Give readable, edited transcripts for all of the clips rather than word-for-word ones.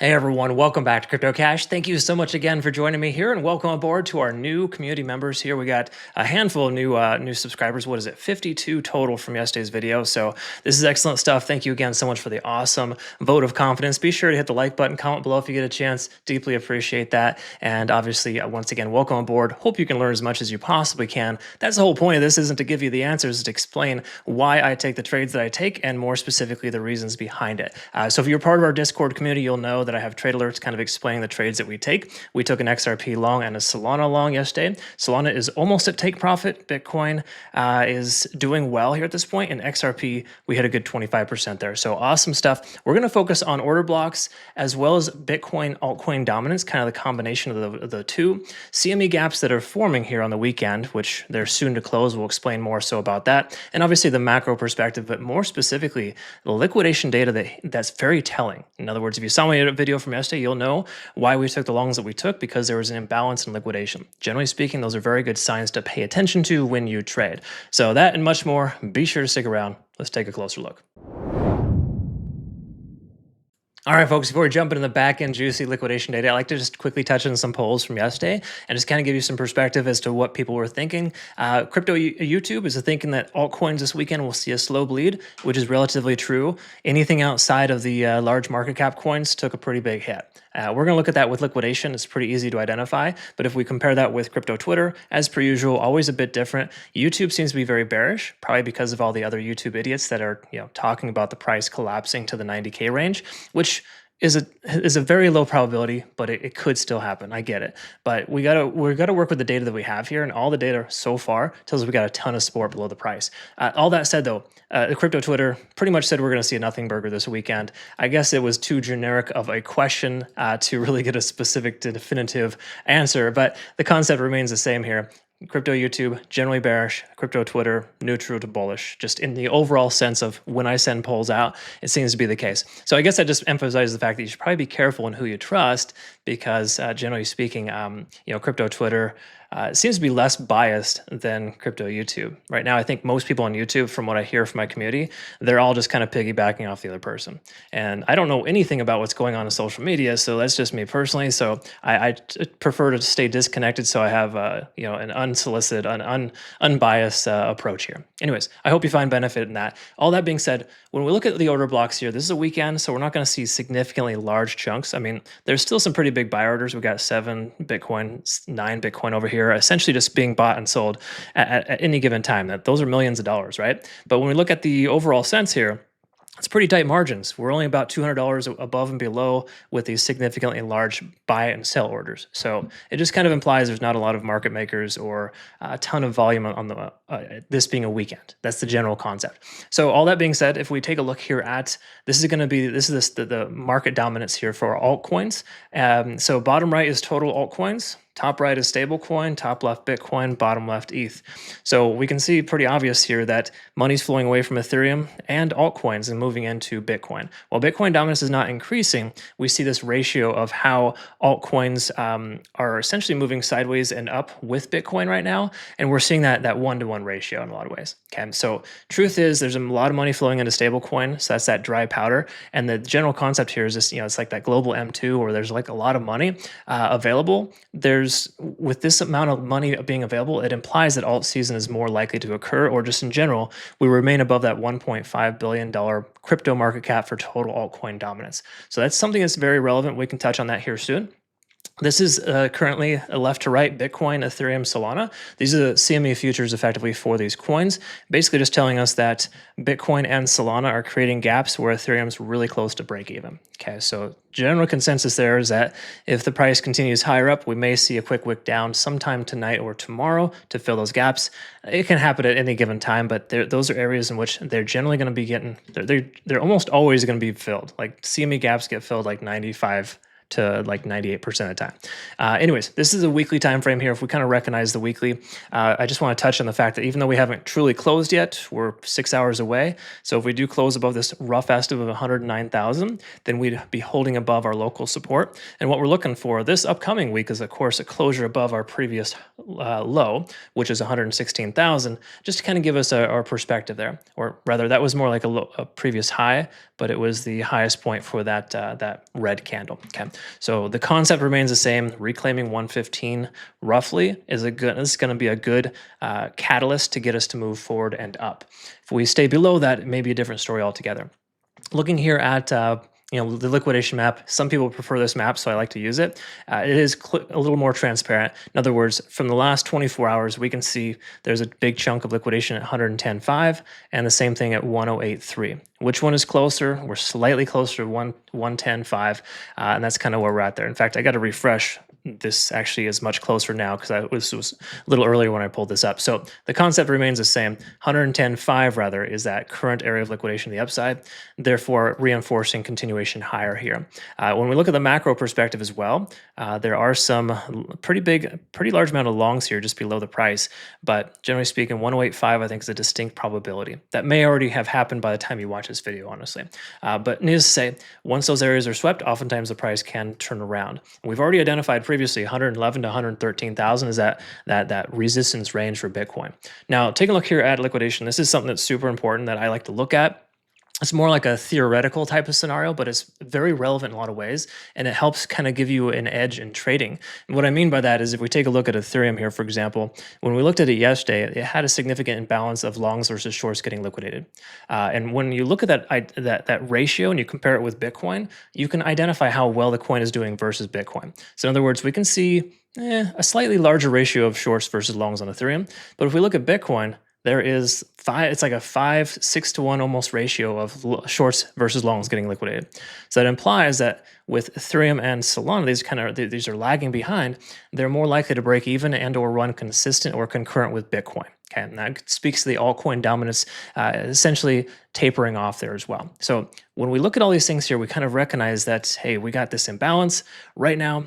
Hey everyone, welcome back to Crypto Cash. Thank you so much again for joining me here, and welcome aboard to our new community members here. We got a handful of new subscribers. What is it? 52 total from yesterday's video. So this is excellent stuff. Thank you again so much for the awesome vote of confidence. Be sure to hit the like button, comment below if you get a chance. Deeply appreciate that. And obviously, once again, welcome aboard. Hope you can learn as much as you possibly can. That's the whole point of this. Isn't to give you the answers, it's to explain why I take the trades that I take, and more specifically, the reasons behind it. So if you're part of our Discord community, you'll know that I have trade alerts kind of explaining the trades that we take. We took an XRP long and a Solana long yesterday. Solana is almost at take profit. Bitcoin is doing well here at this point. And XRP, we hit a good 25% there. So awesome stuff. We're going to focus on order blocks as well as Bitcoin altcoin dominance, kind of the combination of the two. CME gaps that are forming here on the weekend, which they're soon to close. We'll explain more so about that. And obviously the macro perspective, but more specifically, the liquidation data that's very telling. In other words, if you saw my video from yesterday, you'll know why we took the longs that we took, because there was an imbalance in liquidation. Generally speaking, those are very good signs to pay attention to when you trade. So that and much more, be sure to stick around. Let's take a closer look. All right, folks, before we jump into the back-end juicy liquidation data, I'd like to just quickly touch on some polls from yesterday and just kind of give you some perspective as to what people were thinking. Crypto YouTube is thinking that altcoins this weekend will see a slow bleed, which is relatively true. Anything outside of the large market cap coins took a pretty big hit. We're going to look at that with liquidation. It's pretty easy to identify. But if we compare that with crypto Twitter, as per usual, always a bit different. YouTube seems to be very bearish, probably because of all the other YouTube idiots that are talking about the price collapsing to the 90K range, which is a very low probability, but it could still happen. I get it, but we gotta work with the data that we have here, and all the data so far tells us we got a ton of support below the price. All that said, though, the crypto Twitter pretty much said we're going to see a nothing burger this weekend. I guess it was too generic of a question to really get a specific definitive answer, but the concept remains the same here. Crypto YouTube, generally bearish. Crypto Twitter, neutral to bullish. Just in the overall sense of when I send polls out, it seems to be the case. So I guess that just emphasizes the fact that you should probably be careful in who you trust, because generally speaking, crypto Twitter seems to be less biased than crypto YouTube. Right now, I think most people on YouTube, from what I hear from my community, they're all just kind of piggybacking off the other person. And I don't know anything about what's going on in social media, so that's just me personally. So I prefer to stay disconnected, so I have an unsolicited, unbiased approach here. Anyways, I hope you find benefit in that. All that being said, when we look at the order blocks here, this is a weekend, so we're not going to see significantly large chunks. I mean, there's still some pretty big buy orders. We got 7 Bitcoin, 9 Bitcoin over here, essentially just being bought and sold at any given time. Those are millions of dollars, right? But when we look at the overall sense here, it's pretty tight margins. We're only about $200 above and below with these significantly large buy and sell orders. So it just kind of implies there's not a lot of market makers or a ton of volume on the this being a weekend. That's the general concept. So all that being said, if we take a look here at the market dominance here for altcoins. So bottom right is total altcoins. Top right is stablecoin, top left Bitcoin, bottom left ETH. So we can see pretty obvious here that money's flowing away from Ethereum and altcoins and moving into Bitcoin. While Bitcoin dominance is not increasing, we see this ratio of how altcoins are essentially moving sideways and up with Bitcoin right now, and we're seeing that 1-to-1 ratio in a lot of ways. Okay, so truth is there's a lot of money flowing into stablecoin, so that's that dry powder, and the general concept here is just it's like that global M2 where there's like a lot of money available. With this amount of money being available, it implies that alt season is more likely to occur, or just in general, we remain above that $1.5 billion crypto market cap for total altcoin dominance. So that's something that's very relevant. We can touch on that here soon. This is currently a left to right, Bitcoin, Ethereum, Solana. These are the CME futures effectively for these coins, basically just telling us that Bitcoin and Solana are creating gaps where Ethereum's really close to break even. Okay, so general consensus there is that if the price continues higher up, we may see a quick wick down sometime tonight or tomorrow to fill those gaps. It can happen at any given time, but those are areas in which they're generally going to be they're almost always going to be filled. Like CME gaps get filled like 95 to like 98% of the time. Anyways, this is a weekly time frame here. If we kind of recognize the weekly, I just want to touch on the fact that even though we haven't truly closed yet, we're 6 hours away. So if we do close above this rough estimate of 109,000, then we'd be holding above our local support. And what we're looking for this upcoming week is, of course, a closure above our previous low, which is 116,000, just to kind of give us our perspective there. Or rather, that was more like a previous high, but it was the highest point for that red candle. Okay, so the concept remains the same. Reclaiming 115 roughly is going to be a good catalyst to get us to move forward and up. If we stay below that, it may be a different story altogether. Looking here at the liquidation map, some people prefer this map, so I like to use it. It is a little more transparent. In other words, from the last 24 hours, we can see there's a big chunk of liquidation at 110.5 and the same thing at 108.3. Which one is closer? We're slightly closer to 110.5, and that's kind of where we're at there. In fact, I got to refresh. This actually is much closer now because this was a little earlier when I pulled this up. So the concept remains the same. 110.5 rather is that current area of liquidation, the upside, therefore reinforcing continuation higher here. When we look at the macro perspective as well, there are some pretty large amount of longs here just below the price. But generally speaking, 108.5 I think is a distinct probability. That may already have happened by the time you watch this video, honestly. But needless to say, once those areas are swept, oftentimes the price can turn around. We've already identified previously 111 to 113,000 is that resistance range for Bitcoin. Now, take a look here at liquidation. This is something that's super important that I like to look at. It's more like a theoretical type of scenario, but it's very relevant in a lot of ways, and it helps kind of give you an edge in trading. And what I mean by that is if we take a look at Ethereum here, for example, when we looked at it yesterday, it had a significant imbalance of longs versus shorts getting liquidated. And when you look at that ratio and you compare it with Bitcoin, you can identify how well the coin is doing versus Bitcoin. So in other words, we can see a slightly larger ratio of shorts versus longs on Ethereum. But if we look at Bitcoin, there is it's like a 5-6 to 1 almost ratio of shorts versus longs getting liquidated. So that implies that with Ethereum and Solana, these are lagging behind. They're more likely to break even and or run consistent or concurrent with Bitcoin. Okay, and that speaks to the altcoin dominance essentially tapering off there as well. So when we look at all these things here, we kind of recognize that, hey, we got this imbalance right now.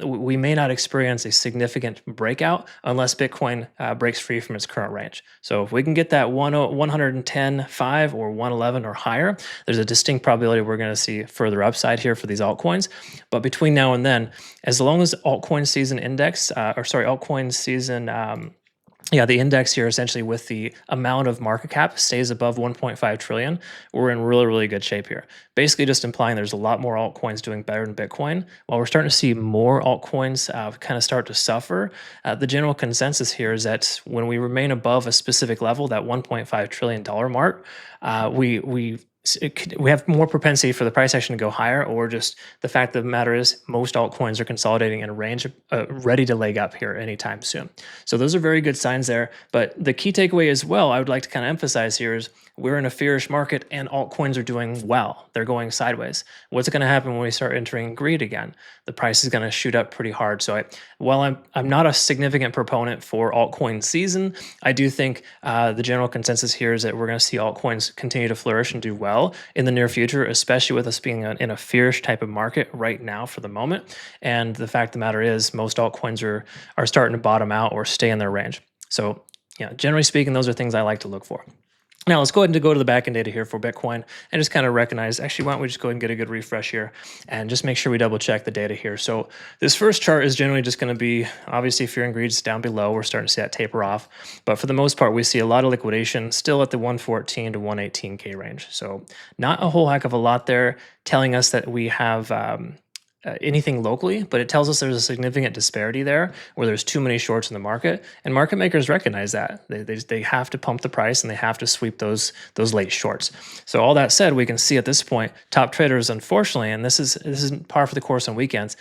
We may not experience a significant breakout unless Bitcoin breaks free from its current range. So if we can get that 110.5 or 111 or higher, there's a distinct probability we're going to see further upside here for these altcoins. But between now and then, as long as altcoin season index, the index here essentially with the amount of market cap stays above 1.5 trillion, we're in really, really good shape here. Basically just implying there's a lot more altcoins doing better than Bitcoin. While we're starting to see more altcoins kind of start to suffer, the general consensus here is that when we remain above a specific level, that $1.5 trillion mark, we have more propensity for the price action to go higher, or just the fact of the matter is most altcoins are consolidating in a range ready to leg up here anytime soon. So those are very good signs there. But the key takeaway as well, I would like to kind of emphasize here is we're in a fearish market and altcoins are doing well. They're going sideways. What's going to happen when we start entering greed again? The price is going to shoot up pretty hard. So while I'm not a significant proponent for altcoin season, I do think the general consensus here is that we're going to see altcoins continue to flourish and do well in the near future, especially with us being in a fearish type of market right now for the moment. And the fact of the matter is most altcoins are starting to bottom out or stay in their range. So yeah, generally speaking, those are things I like to look for. Now let's go ahead and go to the backend data here for Bitcoin and just kind of recognize, actually, why don't we just go ahead and get a good refresh here and just make sure we double check the data here. So this first chart is generally just going to be, obviously fear and greed is down below. We're starting to see that taper off, but for the most part, we see a lot of liquidation still at the 114 to 118K range. So not a whole heck of a lot there, telling us that we have anything locally, but it tells us there's a significant disparity there where there's too many shorts in the market, and market makers recognize that. They have to pump the price and they have to sweep those late shorts. So all that said, we can see at this point, top traders, unfortunately, and this is par for the course on weekends,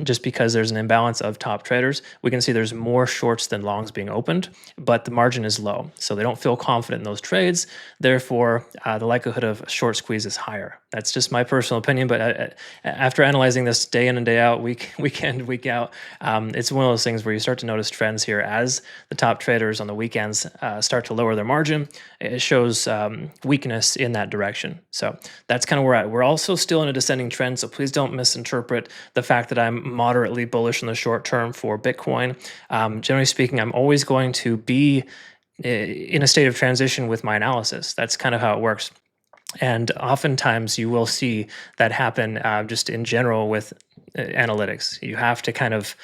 just because there's an imbalance of top traders, we can see there's more shorts than longs being opened, but the margin is low. So they don't feel confident in those trades. Therefore, the likelihood of short squeeze is higher. That's just my personal opinion, but after analyzing analyzing this day in and day out, week in, week out. It's one of those things where you start to notice trends here as the top traders on the weekends start to lower their margin. It shows weakness in that direction. So that's kind of where we're at. We're also still in a descending trend, so please don't misinterpret the fact that I'm moderately bullish in the short term for Bitcoin. Generally speaking, I'm always going to be in a state of transition with my analysis. That's kind of how it works. And oftentimes you will see that happen just in general with analytics. You have to kind of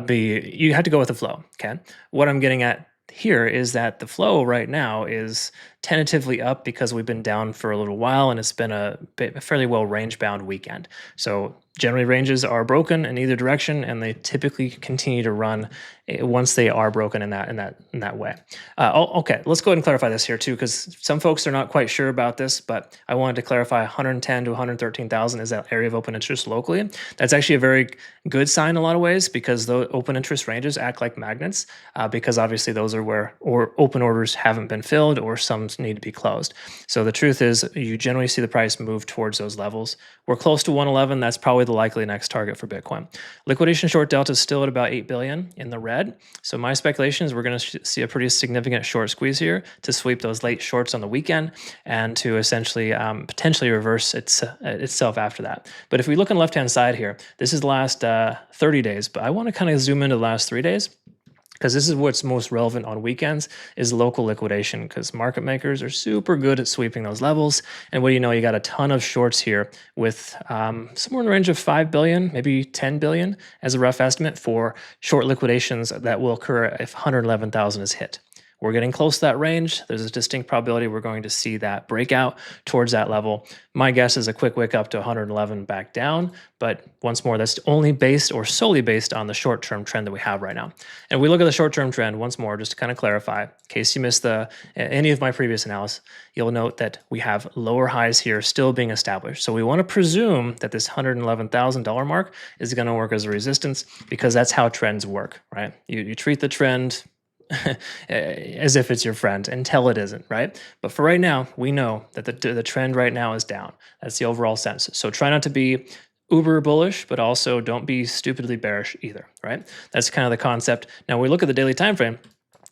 you have to go with the flow, okay? What I'm getting at here is that the flow right now is tentatively up because we've been down for a little while and it's been a fairly well range bound weekend. So generally ranges are broken in either direction and they typically continue to run once they are broken in that way. Okay, let's go ahead and clarify this here too, because some folks are not quite sure about this, but I wanted to clarify 110 to 113,000 is that area of open interest locally. That's actually a very good sign in a lot of ways because the open interest ranges act like magnets because obviously those are where open orders haven't been filled or some need to be closed. So the truth is you generally see the price move towards those levels. We're close to 111. That's probably the likely next target for Bitcoin. Liquidation short delta is still at about 8 billion in the red. So my speculation is we're going to see a pretty significant short squeeze here to sweep those late shorts on the weekend and to essentially potentially reverse itself after that. But if we look on the left-hand side here, this is the last 30 days, but I want to kind of zoom into the last 3 days, because this is what's most relevant on weekends is local liquidation, because market makers are super good at sweeping those levels. And what do you know, you got a ton of shorts here with somewhere in the range of 5 billion, maybe 10 billion as a rough estimate for short liquidations that will occur if 111,000 is hit. We're getting close to that range. There's a distinct probability we're going to see that breakout towards that level. My guess is a quick wick up to 111 back down, but once more, that's only based or solely based on the short-term trend that we have right now. And we look at the short-term trend once more, just to kind of clarify, in case you missed any of my previous analysis, you'll note that we have lower highs here still being established. So we want to presume that this $111,000 mark is going to work as a resistance because that's how trends work, right? You treat the trend as if it's your friend until it isn't, right? But for right now, we know that the trend right now is down. That's the overall sense. So try not to be uber bullish, but also don't be stupidly bearish either, right? That's kind of the concept. Now we look at the daily time frame.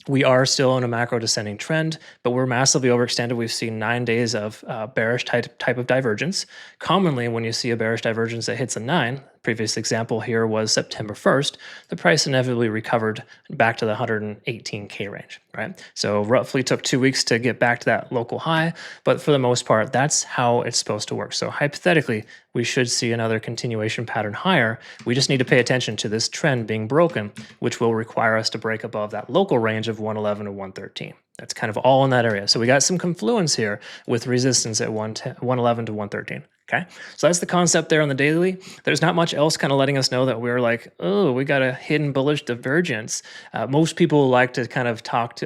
We are still on a macro descending trend, but we're massively overextended. We've seen 9 days of bearish type of divergence. Commonly, when you see a bearish divergence that hits a 9, previous example here was September 1st, the price inevitably recovered back to the 118K range, right? So roughly took 2 weeks to get back to that local high, but for the most part, that's how it's supposed to work. So hypothetically, we should see another continuation pattern higher. We just need to pay attention to this trend being broken, which will require us to break above that local range of 111 to 113. That's kind of all in that area. So we got some confluence here with resistance at 111 to 113. Okay, so that's the concept there on the daily. There's not much else kind of letting us know that we're like, oh, we got a hidden bullish divergence. Most people like to kind of talk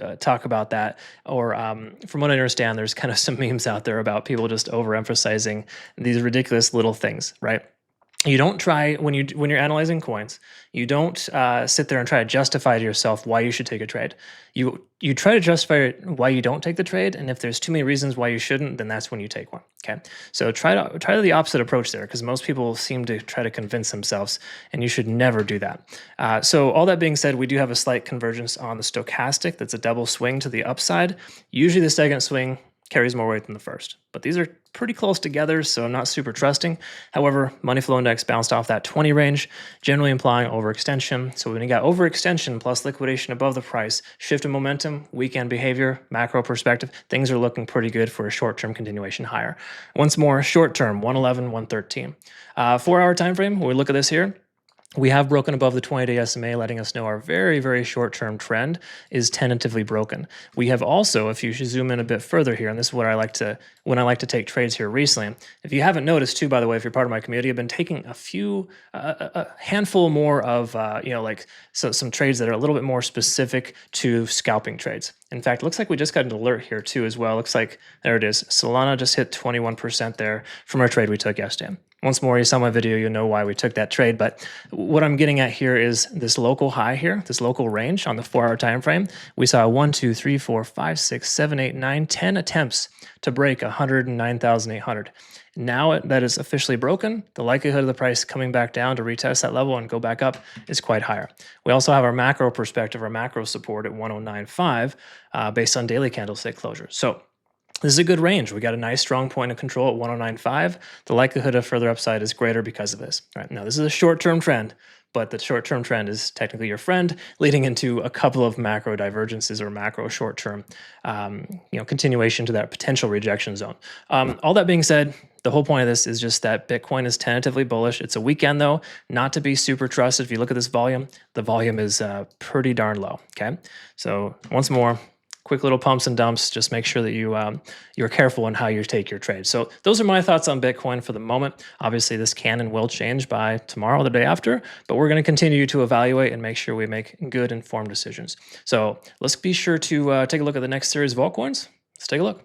about that, or from what I understand, there's kind of some memes out there about people just overemphasizing these ridiculous little things, right? You don't try when you're analyzing coins. You don't sit there and try to justify to yourself why you should take a trade. You try to justify why you don't take the trade, and if there's too many reasons why you shouldn't, then that's when you take one. Okay, so try the opposite approach there, because most people seem to try to convince themselves, and you should never do that. So all that being said, we do have a slight convergence on the stochastic. That's a double swing to the upside. Usually the second swing carries more weight than the first, but these are pretty close together, so I'm not super trusting. However, money flow index bounced off that 20 range, generally implying overextension. So when you got overextension plus liquidation above the price, shift in momentum, weekend behavior, macro perspective, things are looking pretty good for a short-term continuation higher. Once more, short-term, 111, 113. 4-hour time frame, when we look at this here, we have broken above the 20-day SMA, letting us know our very, very short-term trend is tentatively broken. We have also, if you zoom in a bit further here, and this is what I like to, when I like to take trades here recently. If you haven't noticed too, by the way, if you're part of my community, I've been taking a handful more of, some trades that are a little bit more specific to scalping trades. In fact, it looks like we just got an alert here too as well. Looks like, there it is. Solana just hit 21% there from our trade we took yesterday. Once more, you saw my video, you know why we took that trade. But what I'm getting at here is this local high here, this local range on the 4-hour time frame. We saw 1, 2, 3, 4, 5, 6, 7, 8, 9, 10 attempts to break 109,800. Now that is officially broken, the likelihood of the price coming back down to retest that level and go back up is quite higher. We also have our macro perspective, our macro support at 109.5 based on daily candlestick closure. So this is a good range. We got a nice strong point of control at 109.5. The likelihood of further upside is greater because of this. All right, now this is a short-term trend, but the short-term trend is technically your friend, leading into a couple of macro divergences or macro short-term, continuation to that potential rejection zone. All that being said, the whole point of this is just that Bitcoin is tentatively bullish. It's a weekend though, not to be super trusted. If you look at this volume, the volume is pretty darn low. Okay, so once more, quick little pumps and dumps. Just make sure that you're careful in how you take your trades. So those are my thoughts on Bitcoin for the moment. Obviously, this can and will change by tomorrow or the day after, but we're going to continue to evaluate and make sure we make good, informed decisions. So let's be sure to take a look at the next series of altcoins. Let's take a look.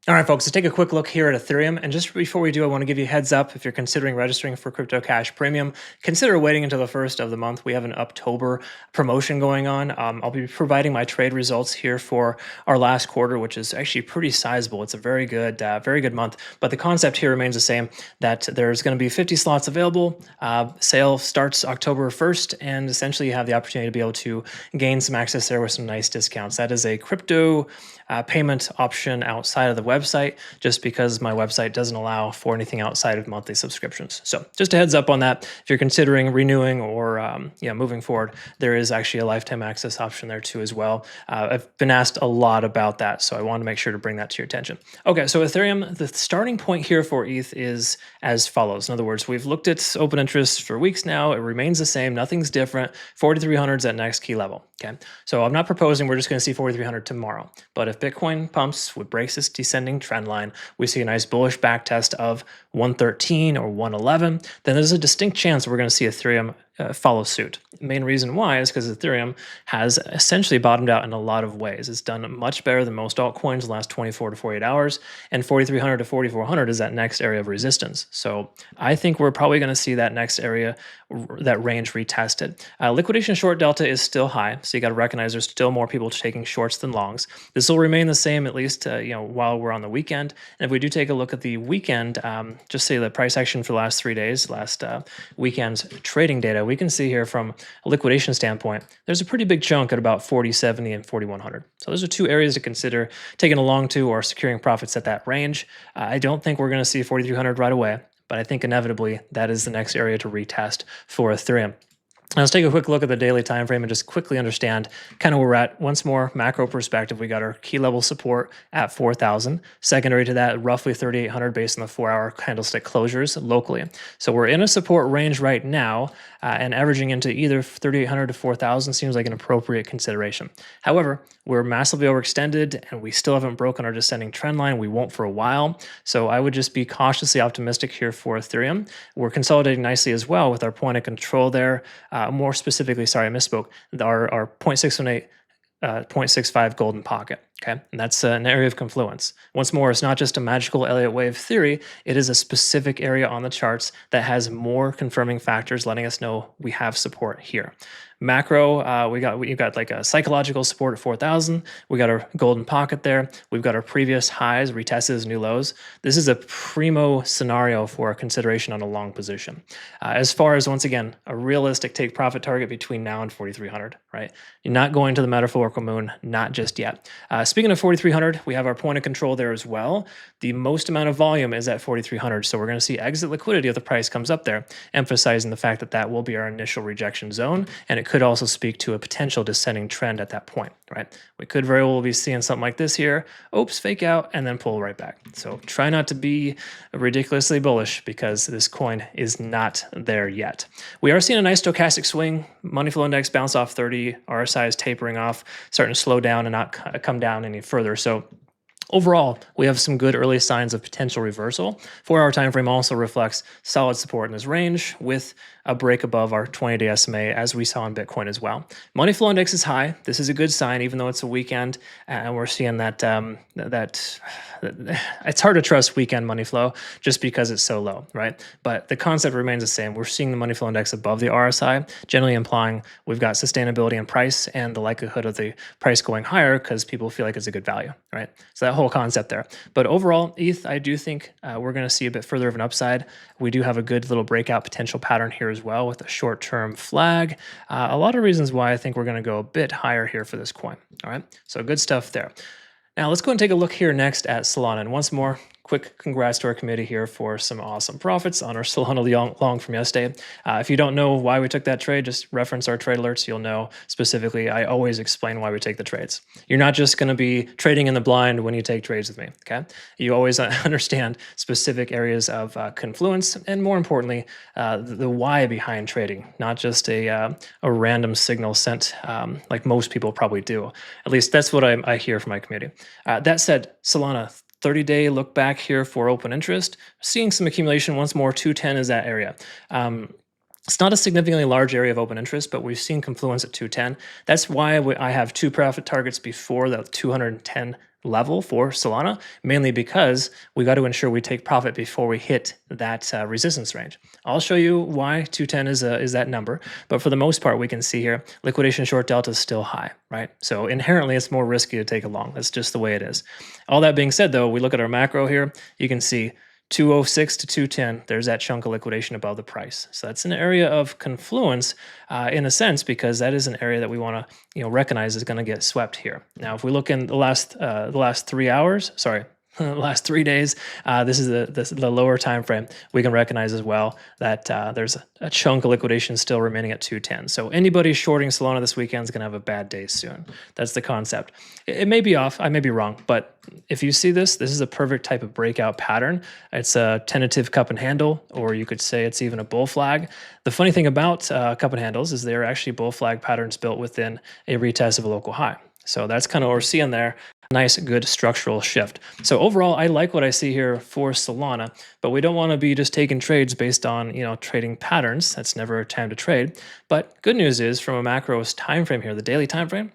All right, folks, let's take a quick look here at Ethereum. And just before we do, I want to give you a heads up. If you're considering registering for Crypto Cash Premium, consider waiting until the first of the month. We have an October promotion going on. I'll be providing my trade results here for our last quarter, which is actually pretty sizable. It's a very good month. But the concept here remains the same, that there's going to be 50 slots available. Sale starts October 1st, and essentially you have the opportunity to be able to gain some access there with some nice discounts. That is a crypto payment option outside of the website, just because my website doesn't allow for anything outside of monthly subscriptions. So just a heads up on that. If you're considering renewing or moving forward, there is actually a lifetime access option there too as well. I've been asked a lot about that, so I want to make sure to bring that to your attention. Okay, so Ethereum, the starting point here for ETH is as follows. In other words, we've looked at open interest for weeks now. It remains the same. Nothing's different. 4,300 is that next key level. Okay, so I'm not proposing we're just going to see 4,300 tomorrow, but if Bitcoin pumps, breaks this descending trend line, we see a nice bullish back test of 113 or 111, then there's a distinct chance we're going to see Ethereum follow suit. The main reason why is because Ethereum has essentially bottomed out in a lot of ways. It's done much better than most altcoins in the last 24 to 48 hours, and 4,300 to 4,400 is that next area of resistance. So I think we're probably going to see that next area, that range retested. Liquidation short delta is still high, so you got to recognize there's still more people taking shorts than longs. This will remain the same at least while we're on the weekend. And if we do take a look at the weekend, just say the price action for the last 3 days, last weekend's trading data, we can see here from a liquidation standpoint, there's a pretty big chunk at about 4070 and 4100. So those are two areas to consider taking along to or securing profits at that range. I don't think we're going to see 4300 right away, but I think inevitably that is the next area to retest for Ethereum. Now let's take a quick look at the daily time frame and just quickly understand kind of where we're at. Once more, macro perspective, we got our key level support at 4,000. Secondary to that, roughly 3,800 based on the 4-hour candlestick closures locally. So we're in a support range right now, and averaging into either 3,800 to 4,000 seems like an appropriate consideration. However, we're massively overextended and we still haven't broken our descending trend line. We won't for a while. So I would just be cautiously optimistic here for Ethereum. We're consolidating nicely as well with our point of control there. More specifically, sorry, I misspoke, our 0.618, 0.65 golden pocket. Okay, and that's an area of confluence. Once more, it's not just a magical Elliott wave theory. It is a specific area on the charts that has more confirming factors letting us know we have support here. Macro, we've got like a psychological support at 4,000. We got our golden pocket there. We've got our previous highs retested as new lows. This is a primo scenario for a consideration on a long position. As far as, once again, a realistic take profit target between now and 4,300, right? You're not going to the metaphorical moon, not just yet. Speaking of 4,300, we have our point of control there as well. The most amount of volume is at 4,300, so we're going to see exit liquidity if the price comes up there, emphasizing the fact that that will be our initial rejection zone, and it could also speak to a potential descending trend at that point, right? We could very well be seeing something like this here, oops, fake out, and then pull right back. So try not to be ridiculously bullish because this coin is not there yet. We are seeing a nice stochastic swing. Money flow index bounce off 30, RSI is tapering off, starting to slow down and not come down any further. So Overall, we have some good early signs of potential reversal. 4-hour time frame also reflects solid support in this range with a break above our 20-day SMA, as we saw in Bitcoin as well. Money flow index is high. This is a good sign, even though it's a weekend, and we're seeing that it's hard to trust weekend money flow just because it's so low, right? But the concept remains the same. We're seeing the money flow index above the RSI, generally implying we've got sustainability in price and the likelihood of the price going higher because people feel like it's a good value, right? So that whole concept there. But overall, ETH, I do think we're going to see a bit further of an upside. We do have a good little breakout potential pattern here as well with a short-term flag. A lot of reasons why I think we're going to go a bit higher here for this coin. All right, so good stuff there. Now let's go and take a look here next at Solana. And once more, quick congrats to our committee here for some awesome profits on our Solana long from yesterday. If you don't know why we took that trade, just reference our trade alerts. You'll know specifically. I always explain why we take the trades. You're not just going to be trading in the blind when you take trades with me, okay? You always understand specific areas of confluence and, more importantly, the why behind trading, not just a random signal sent like most people probably do. At least that's what I hear from my community. That said, Solana, 30-day look back here for open interest, seeing some accumulation once more. 210 is that area. It's not a significantly large area of open interest, but we've seen confluence at 210. That's why I have 2 profit targets before the 210 level for Solana, mainly because we got to ensure we take profit before we hit that resistance range. I'll show you why 210 is that number, but for the most part, we can see here liquidation short delta is still high, right? So inherently, it's more risky to take a long. That's just the way it is. All that being said, though, we look at our macro here. You can see 206 to 210, there's that chunk of liquidation above the price. So that's an area of confluence in a sense, because that is an area that we want to recognize is going to get swept here. Now, if we look in the last 3 hours, sorry, the last 3 days, this is the lower time frame. We can recognize as well that there's a chunk of liquidation still remaining at 210. So anybody shorting Solana this weekend is going to have a bad day soon. That's the concept. It may be off. I may be wrong, but if you see this is a perfect type of breakout pattern. It's a tentative cup and handle, or you could say it's even a bull flag. The funny thing about cup and handles is they're actually bull flag patterns built within a retest of a local high. So that's kind of what we're seeing there. Nice, good structural shift. So overall, I like what I see here for Solana, but we don't want to be just taking trades based on, trading patterns. That's never a time to trade. But good news is from a macro time frame here, the daily time frame,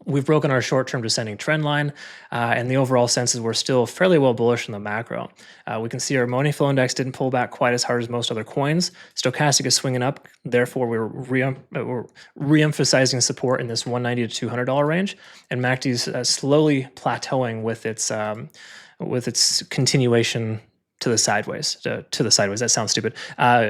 we've broken our short-term descending trend line, and the overall sense is we're still fairly well bullish in the macro. We can see our money flow index didn't pull back quite as hard as most other coins. Stochastic is swinging up. Therefore, we're re-emphasizing support in this $190 to $200 range, and MACD is slowly plateauing with its continuation to the sideways, That sounds stupid.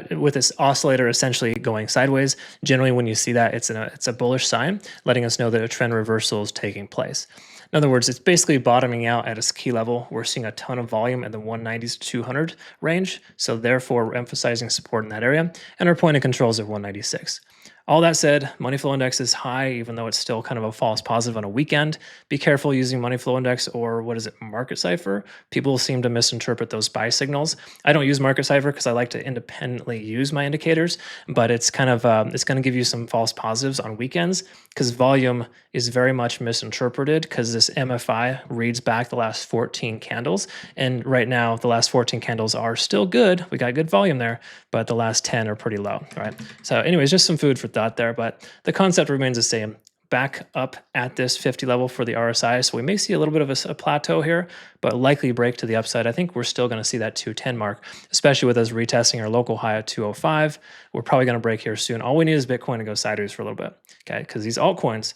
With this oscillator essentially going sideways, generally when you see that, it's a bullish sign, letting us know that a trend reversal is taking place. In other words, it's basically bottoming out at its key level. We're seeing a ton of volume in the 190s to 200 range, so therefore we're emphasizing support in that area, and our point of control is at 196. All that said, money flow index is high, even though it's still kind of a false positive on a weekend. Be careful using money flow index or market cipher. People seem to misinterpret those buy signals. I don't use market cipher because I like to independently use my indicators, but it's kind of it's going to give you some false positives on weekends because volume is very much misinterpreted because this MFI reads back the last 14 candles, and right now the last 14 candles are still good. We got good volume there, but the last 10 are pretty low. All right. So, anyways, just some food for thought there, but the concept remains the same. Back up at this 50 level for the RSI. So we may see a little bit of a plateau here, but likely break to the upside. I think we're still going to see that 210 mark, especially with us retesting our local high at 205. We're probably going to break here soon. All we need is Bitcoin to go sideways for a little bit, okay? Because these altcoins,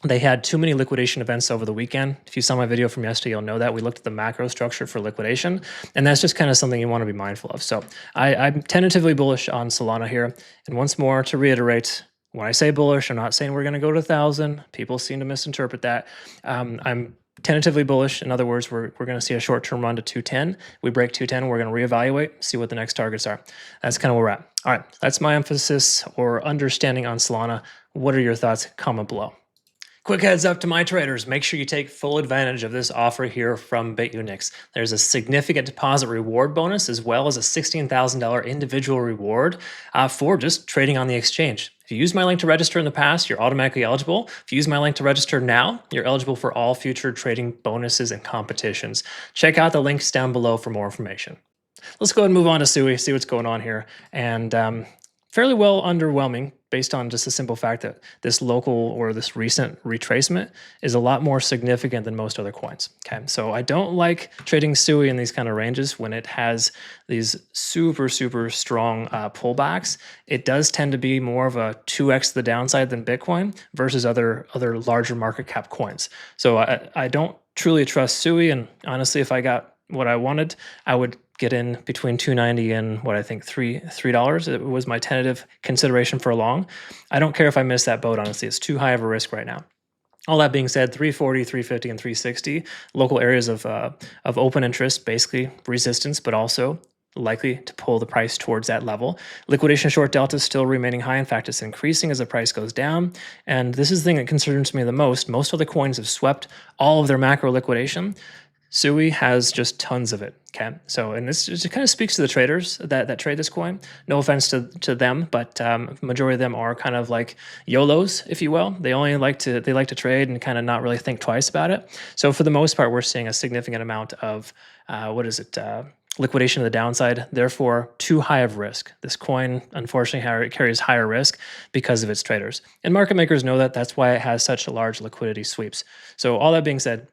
they had too many liquidation events over the weekend. If you saw my video from yesterday, you'll know that. We looked at the macro structure for liquidation, and that's just kind of something you want to be mindful of. So I'm tentatively bullish on Solana here. And once more, to reiterate, when I say bullish, I'm not saying we're going to go to 1,000. People seem to misinterpret that. I'm tentatively bullish. In other words, we're going to see a short-term run to 210. We break 210, we're going to reevaluate, see what the next targets are. That's kind of where we're at. All right, that's my emphasis or understanding on Solana. What are your thoughts? Comment below. Quick heads up to my traders, make sure you take full advantage of this offer here from Bitunix. There's a significant deposit reward bonus as well as a $16,000 individual reward for just trading on the exchange. If If you use my link to register in the past, you're automatically eligible. If you use my link to register now, you're eligible for all future trading bonuses and competitions. Check out the links down below for more information. Let's go ahead and move on to SUI, see what's going on here. And fairly well underwhelming based on just the simple fact that this local or this recent retracement is a lot more significant than most other coins. Okay, so I don't like trading SUI in these kind of ranges when it has these super strong pullbacks. It does tend to be more of a 2x the downside than Bitcoin versus other larger market cap coins. So I don't truly trust SUI, and honestly, if I got what I wanted, I would get in between $2.90 and what I think $3. It was my tentative consideration for long. I don't care if I miss that boat, honestly. It's too high of a risk right now. All that being said, 340, 350, and 360, local areas of open interest, basically resistance, but also likely to pull the price towards that level. Liquidation short delta is still remaining high. In fact, it's increasing as the price goes down. And this is the thing that concerns me the most. Most other coins have swept all of their macro liquidation. SUI has just tons of it, okay? So, and this just kind of speaks to the traders that trade this coin. No offense to them, but majority of them are kind of like YOLOs, if you will. They like to trade and kind of not really think twice about it. So for the most part, we're seeing a significant amount of, liquidation to the downside, therefore too high of risk. This coin, unfortunately, carries higher risk because of its traders. And market makers know that. That's why it has such large liquidity sweeps. So all that being said,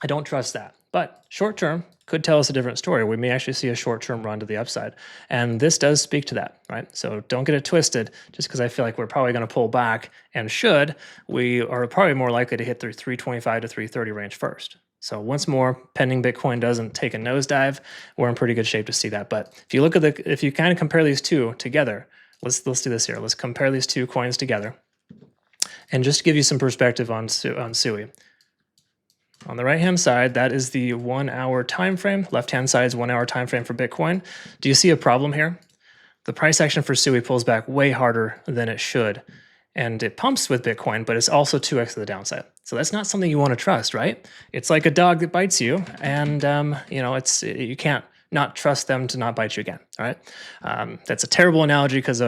I don't trust that. But short term could tell us a different story. We may actually see a short-term run to the upside. And this does speak to that, right? So don't get it twisted just because I feel like we're probably going to pull back and we are probably more likely to hit the 325 to 330 range first. So once more, pending Bitcoin doesn't take a nosedive, we're in pretty good shape to see that. But if you look at if you kind of compare these two together, let's do this here. Let's compare these two coins together. And just to give you some perspective on SUI. On the right-hand side, that is the 1 hour time frame. Left-hand side is 1 hour time frame for Bitcoin. Do you see a problem here? The price action for SUI pulls back way harder than it should. And it pumps with Bitcoin, but it's also 2x to the downside. So that's not something you want to trust, right? It's like a dog that bites you, and you can't not trust them to not bite you again, all right? That's a terrible analogy because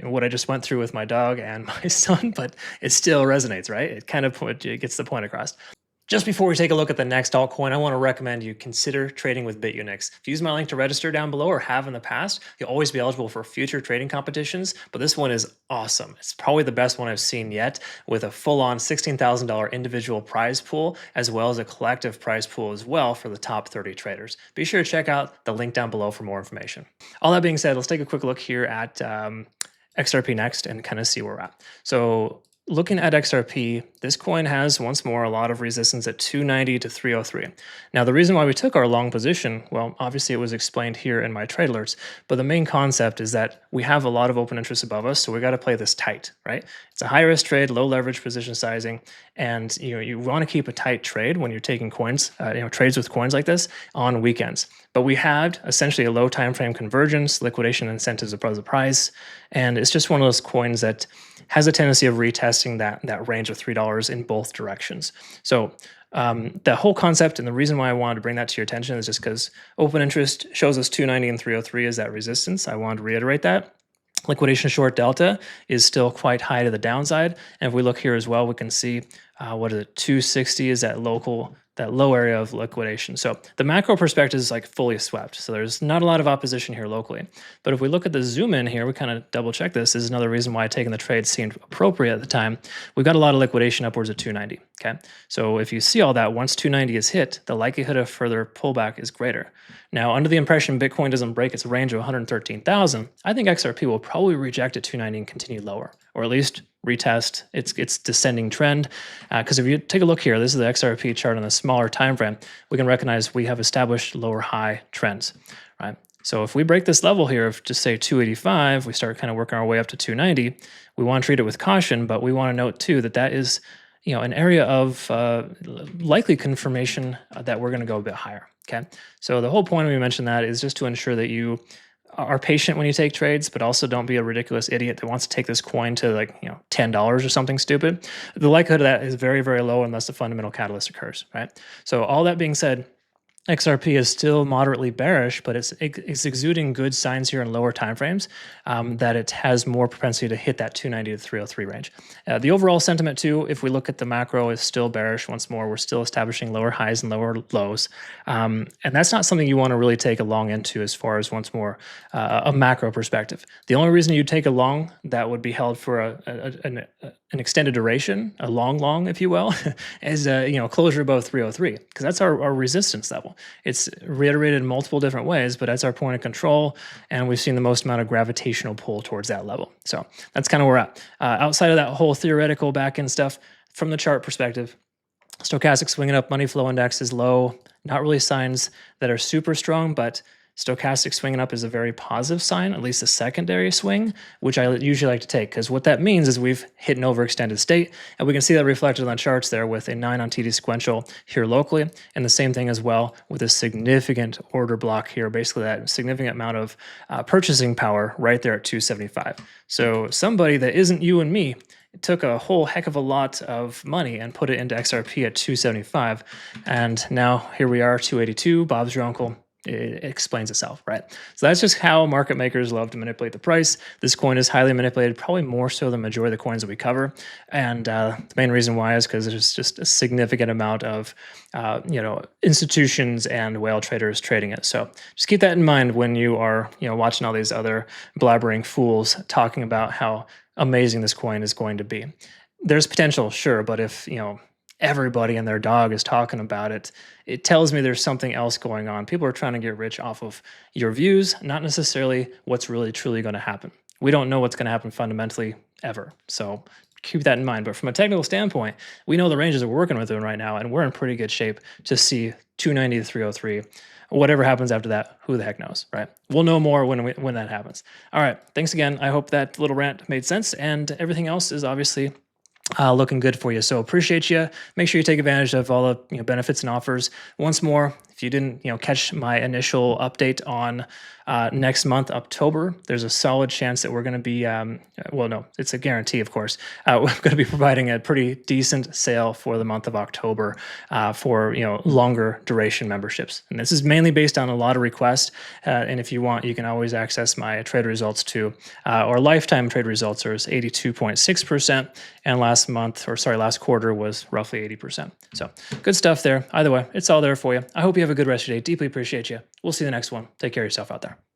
what I just went through with my dog and my son, but it still resonates, right? It kind of gets the point across. Just before we take a look at the next altcoin, I want to recommend you consider trading with Bitunix. If you use my link to register down below or have in the past, you'll always be eligible for future trading competitions, but this one is awesome. It's probably the best one I've seen yet, with a full-on $16,000 individual prize pool, as well as a collective prize pool as well for the top 30 traders. Be sure to check out the link down below for more information. All that being said, let's take a quick look here at XRP next and kind of see where we're at. So looking at XRP, this coin has, once more, a lot of resistance at 290 to 303. Now, the reason why we took our long position, well, obviously it was explained here in my trade alerts, but the main concept is that we have a lot of open interest above us, so we got to play this tight, right? It's a high-risk trade, low leverage position sizing, and you want to keep a tight trade when you're taking coins, trades with coins like this on weekends. But we had essentially a low time frame convergence, liquidation incentives above the price, and it's just one of those coins that has a tendency of retesting that range of $3 in both directions. So the whole concept and the reason why I wanted to bring that to your attention is just because open interest shows us 290 and 303 as that resistance. I wanted to reiterate that. Liquidation short delta is still quite high to the downside. And if we look here as well, we can see 260 is that low area of liquidation. So the macro perspective is like fully swept. So there's not a lot of opposition here locally. But if we look at the zoom in here, we kind of double check this. This is another reason why taking the trade seemed appropriate at the time. We've got a lot of liquidation upwards of 290. Okay. So if you see all that, once 290 is hit, the likelihood of further pullback is greater. Now, under the impression Bitcoin doesn't break its range of 113,000, I think XRP will probably reject at 290 and continue lower, or at least retest its descending trend. Because if you take a look here, this is the XRP chart on a smaller time frame, we can recognize we have established lower high trends, right? So if we break this level here of just say 285, we start kind of working our way up to 290, we want to treat it with caution, but we want to note too that is an area of likely confirmation that we're going to go a bit higher. Okay, so the whole point when we mentioned that is just to ensure that you are patient when you take trades, but also don't be a ridiculous idiot that wants to take this coin to $10 or something stupid. The likelihood of that is very, very low unless a fundamental catalyst occurs, right? So all that being said, XRP is still moderately bearish, but it's exuding good signs here in lower timeframes that it has more propensity to hit that 290 to 303 range. The overall sentiment too, if we look at the macro, is still bearish once more. We're still establishing lower highs and lower lows. And that's not something you want to really take a long into as far as once more a macro perspective. The only reason you take a long that would be held for an extended duration, a long, if you will, is closure above 303, because that's our resistance level. It's reiterated in multiple different ways, but that's our point of control, and we've seen the most amount of gravitational pull towards that level. So that's kind of where we're at. Outside of that whole theoretical back-end stuff, from the chart perspective, stochastic swinging up, money flow index is low. Not really signs that are super strong, but stochastic swinging up is a very positive sign, at least a secondary swing, which I usually like to take, because what that means is we've hit an overextended state, and we can see that reflected on the charts there with a 9 on TD sequential here locally, and the same thing as well with a significant order block here, basically that significant amount of purchasing power right there at 275. So somebody that isn't you and me took a whole heck of a lot of money and put it into XRP at 275, and now here we are, 282, Bob's your uncle. It explains itself, right? So that's just how market makers love to manipulate the price. This coin is highly manipulated, probably more so than the majority of the coins that we cover. And the main reason why is because there's just a significant amount of institutions and whale traders trading it. So just keep that in mind when you are watching all these other blabbering fools talking about how amazing this coin is going to be. There's potential, sure, but if everybody and their dog is talking about it, it tells me there's something else going on. People are trying to get rich off of your views, not necessarily what's really truly going to happen. We don't know what's going to happen fundamentally ever. So keep that in mind. But from a technical standpoint, we know the ranges that we're working with right now, and we're in pretty good shape to see 290 to 303. Whatever happens after that, who the heck knows, right? We'll know more when that happens. All right, thanks again. I hope that little rant made sense, and everything else is obviously looking good for you. So appreciate you. Make sure you take advantage of all the benefits and offers. Once more, if you didn't catch my initial update on next month, October, there's a solid chance that we're going to be, well, no, it's a guarantee, of course. We're going to be providing a pretty decent sale for the month of October for longer duration memberships. And this is mainly based on a lot of requests. And if you want, you can always access my trade results too. Our lifetime trade results are 82.6%, and last quarter was roughly 80%. So good stuff there. Either way, it's all there for you. I hope you have a good rest of your day. Deeply appreciate you. We'll see you in the next one. Take care of yourself out there.